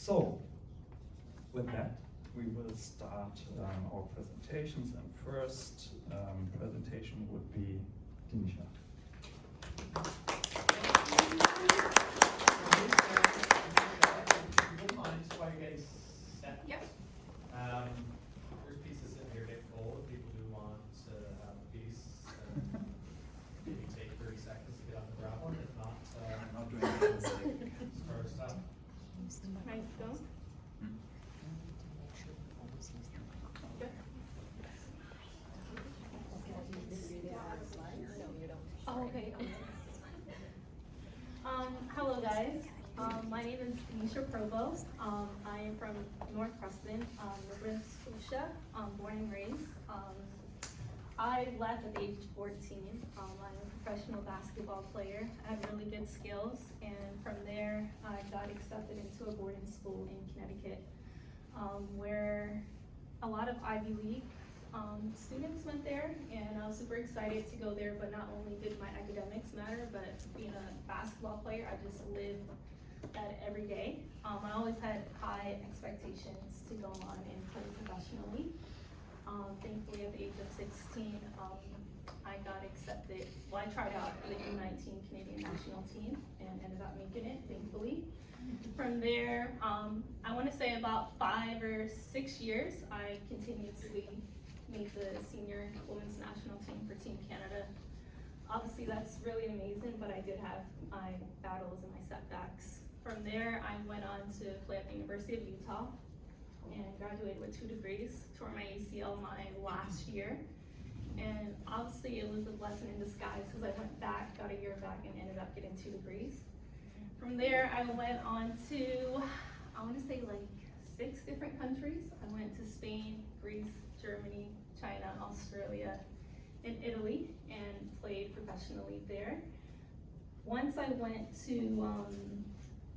So, with that, we will start our presentations, and first presentation would be Daneesha. While you're getting set. Yep. There's pieces in here get full if people do want to have a piece. Maybe take 30 seconds to get up and grab one. If not, I'm not doing it. start stuff. Nice go. Oh, okay. Hello guys. My name is Daneesha Provo. I am from North Preston, Nova Scotia, born and raised. I left at the age of 14. I'm a professional basketball player. I have really good skills, and from there I got accepted into a boarding school in Connecticut, where a lot of Ivy League students went there, and I was super excited to go there. But not only did my academics matter, but being a basketball player, I just lived that every day. I always had high expectations to go on and play professionally. Thankfully, at the age of 16, I got accepted. Well, I tried out for the U19 Canadian national team and ended up making it, thankfully. From there, I want to say about 5 or 6 years, I continuously made the senior women's national team for Team Canada. Obviously, that's really amazing, but I did have my battles and my setbacks. From there, I went on to play at the University of Utah and graduated with 2 degrees, tore my ACL my last year. And obviously it was a blessing in disguise because I went back, got a year back, and ended up getting 2 degrees. From there, I went on to, I want to say like 6 different countries. I went to Spain, Greece, Germany, China, Australia, and Italy, and played professionally there. Once I went to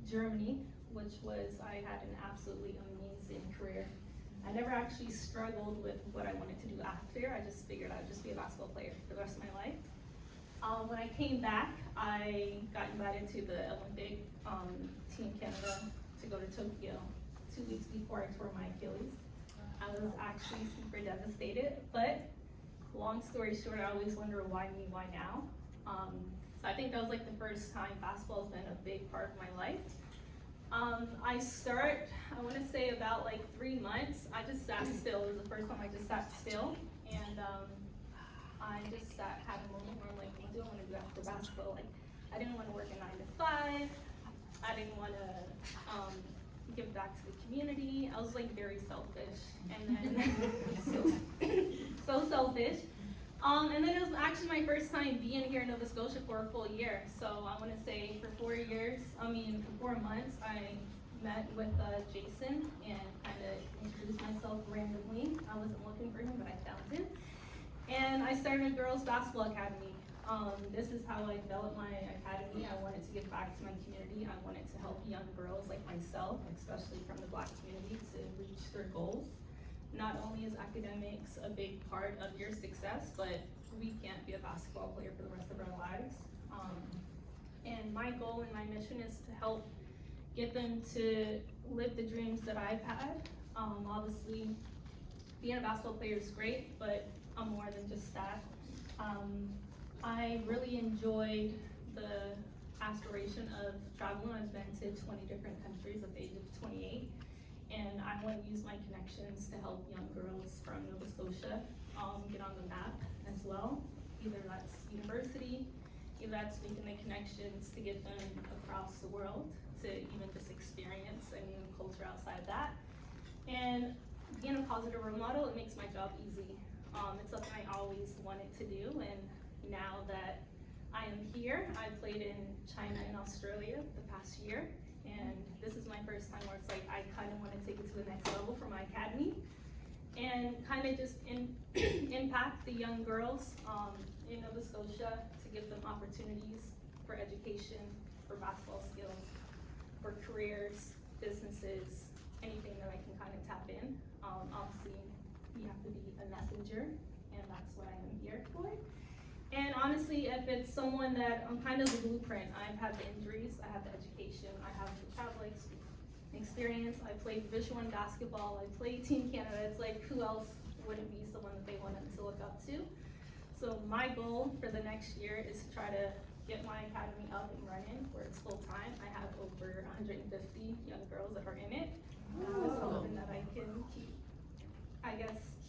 Germany, which was, I had an absolutely amazing career. I never actually struggled with what I wanted to do after. I just figured I'd just be a basketball player for the rest of my life. When I came back, I got invited to the Olympic Team Canada to go to Tokyo 2 weeks before I tore my Achilles. I was actually super devastated, but long story short, I always wonder why me, why now? So I think that was like the first time basketball's been a big part of my life. I want to say about like 3 months, I just sat still. It was the first time I just sat still, and I just had a moment where I'm like, what do I want to do after basketball? Like, I didn't want to work a 9 to 5. I didn't want to give back to the community. I was like very selfish, and then so selfish. And then it was actually my first time being here in Nova Scotia for a full year. So I want to say for 4 months, I met with Jason and kind of introduced myself randomly. I wasn't looking for him, but I found him. And I started a girls basketball academy. This is how I developed my academy. I wanted to give back to my community. I wanted to help young girls like myself, especially from the Black community, to reach their goals. Not only is academics a big part of your success, but we can't be a basketball player for the rest of our lives. And my goal and my mission is to help get them to live the dreams that I've had. Obviously, being a basketball player is great, but I'm more than just that. I really enjoyed the aspiration of traveling. I've been to 20 different countries at the age of 28. And I want to use my connections to help young girls from Nova Scotia get on the map as well. Either that's university, either that's making the connections to get them across the world to even just experience a new culture outside that. And being a positive role model, it makes my job easy. It's something I always wanted to do, and now that I am here, I played in China and Australia the past year. And this is my first time where it's like I kind of want to take it to the next level for my academy and kind of just impact the young girls in Nova Scotia to give them opportunities for education, for basketball skills, for careers, businesses, anything that I can kind of tap in. Obviously, you have to be a messenger, and that's what I am here for. And honestly, if it's someone that I'm kind of the blueprint, I've had the injuries, I have the education, I have the travel experience, experience. I played Division I basketball. I played Team Canada. It's like, who else wouldn't be someone that they wanted to look up to? So my goal for the next year is to try to get my academy up and running where it's full time. I have over 150 young girls that are in it. And I was hoping that I can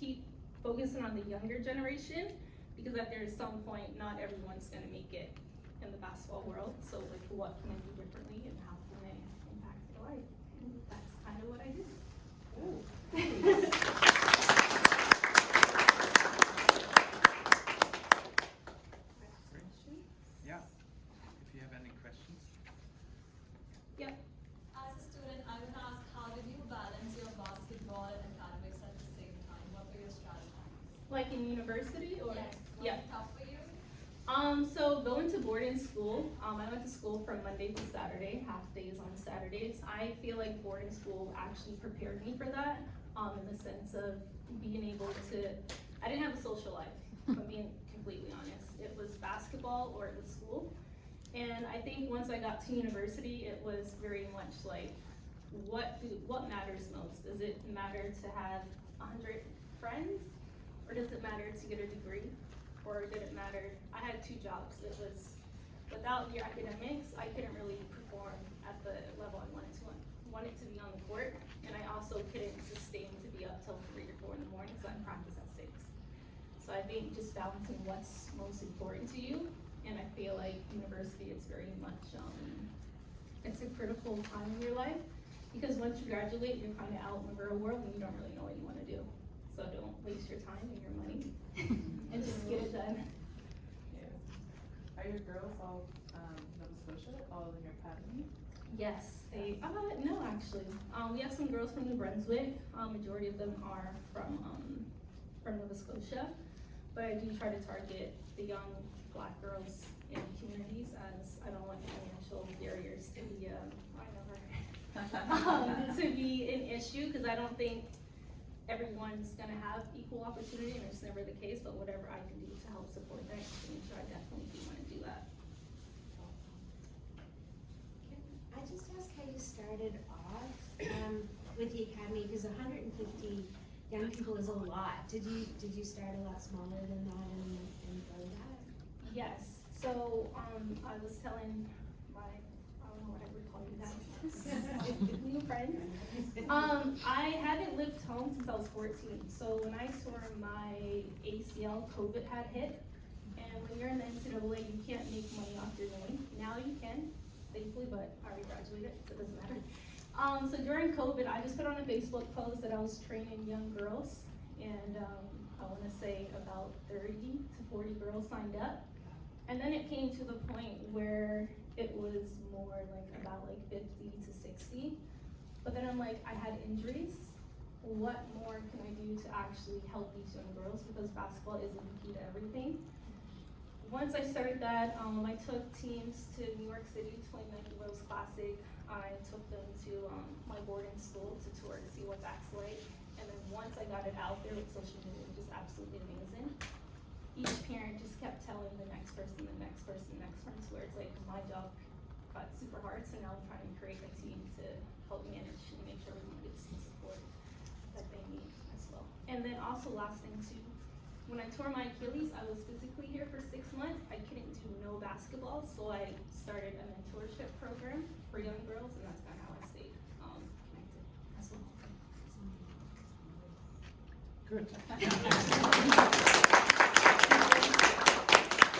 keep focusing on the younger generation, because at there is some point, not everyone's gonna make it in the basketball world. So like, what can I do differently and how can I impact their life? And that's kind of what I do. Yeah, if you have any questions. Yep. As a student, I would ask, how did you balance your basketball and academics at the same time? What were your strategies? Like in university or? Yes. Was Yeah. it tough for you? So going to boarding school, I went to school from Monday to Saturday, half days on Saturdays. I feel like boarding school actually prepared me for that, in the sense of being able to, I didn't have a social life, if I'm being completely honest. It was basketball or it was school. And I think once I got to university, it was very much like, what matters most? Does it matter to have 100 friends? Or does it matter to get a degree? Or did it matter, I had 2 jobs. It was, without your academics, I couldn't really perform at the level I wanted to be on the court. And I also couldn't sustain to be up till 3 or 4 in the morning, so I practice at 6. So I think just balancing what's most important to you. And I feel like university is very much, it's a critical time in your life, because once you graduate, you're kind of out in the real world and you don't really know what you want to do. So don't waste your time and your money and just get it done. Are your girls all Nova Scotia, all in your academy? Yes, no actually. We have some girls from New Brunswick. Majority of them are from Nova Scotia. But I do try to target the young Black girls in communities, as I don't want financial barriers to be, to be an issue, because I don't think everyone's gonna have equal opportunity, and it's never the case, but whatever I can do to help support that, I definitely do wanna do that. I just ask how you started off with the academy, because 150 young people is a lot. Did you start a lot smaller than that and grow that? Yes, so I was telling my, I don't know what I would call you guys, new friends. I haven't lived home since I was 14, so when I tore my ACL, COVID had hit, and when you're in the NCAA, you can't make money off your knee. Now you can, thankfully, but I already graduated, so it doesn't matter. So during COVID, I just put on a Facebook post that I was training young girls, and I want to say about 30 to 40 girls signed up. And then it came to the point where it was more like about like 50 to 60. But then I'm like, I had injuries. What more can I do to actually help these young girls? Because basketball isn't the key to everything. Once I started that, I took teams to New York City to play Nike Rose Classic. I took them to my boarding school to tour to see what that's like. And then once I got it out there with social media, which is absolutely amazing, each parent just kept telling the next person, the next person, the next person, where it's like my job got super hard, so now I'm trying to create a team to help manage and make sure everyone gets the support that they need as well. And then also last thing too, when I tore my Achilles, I was physically here for 6 months. I couldn't do no basketball, so I started a mentorship program for young girls, and that's kind of how I stayed connected as well. Good.